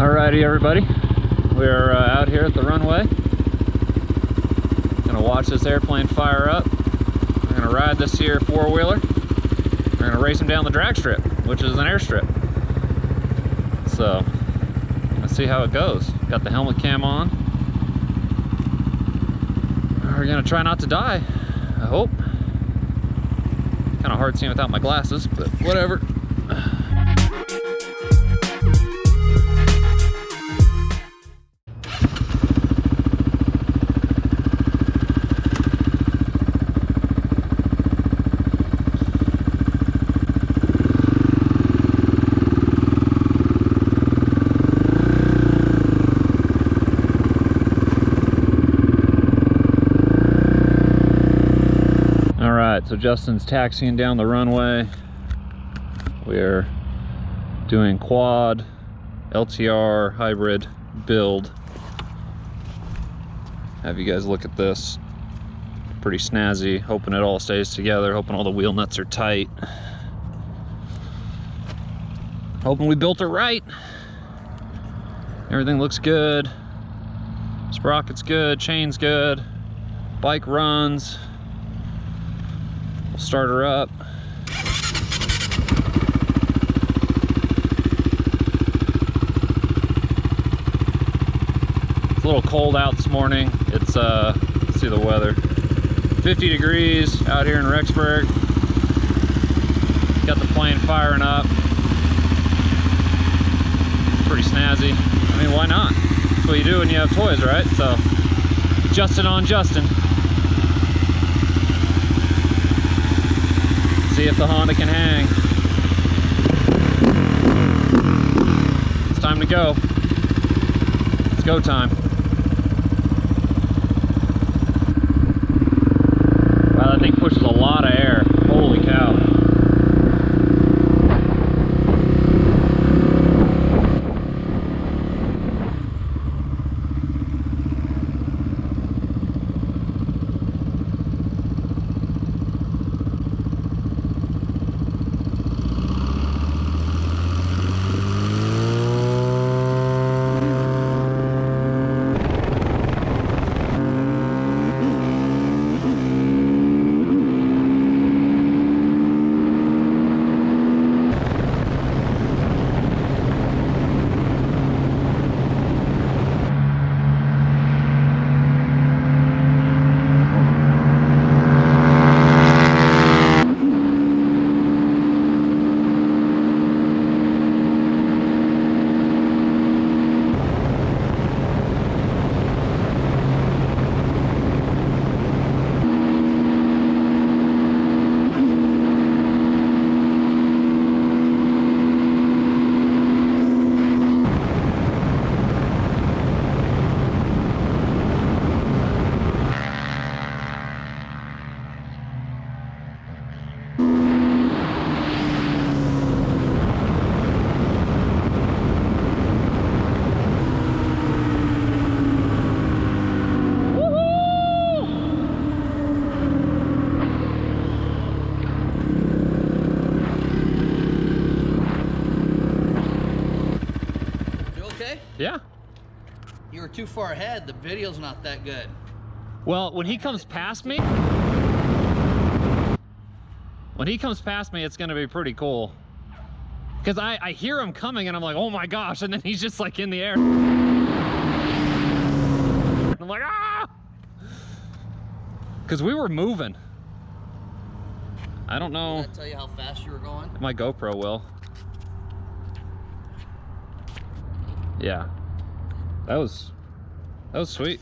Alrighty, everybody, we're out here at the runway. Gonna watch this airplane fire up. We're gonna ride this here four-wheeler. We're gonna race him down the drag strip, which is an airstrip. So let's see how it goes. Got the helmet cam on. We're gonna try not to die, I hope. Kind of hard seeing without my glasses, but whatever. So Justin's taxiing down the runway. We're doing quad LTR hybrid build. Have you guys look at this. Pretty snazzy. Hoping it all stays together. Hoping all the wheel nuts are tight. Hoping we built it right. Everything looks good. Sprocket's good. Chain's good. Bike runs. We'll start her up. It's a little cold out this morning. It's, let's see the weather. 50 degrees out here in Rexburg. Got the plane firing up. It's pretty snazzy. I mean, why not? That's what you do when you have toys, right? So, Justin on Justin. See if the Honda can hang. It's time to go. It's go time. Wow, that thing pushes a lot of air. Holy cow. Yeah. You were too far ahead. The video's not that good. Well, when he comes past me, it's gonna be pretty cool. Because I hear him coming and I'm like, oh my gosh, and then he's just like in the air. I'm like, ah! Because we were moving. I don't know. Did that tell you how fast you were going? My GoPro will. Yeah, that was sweet.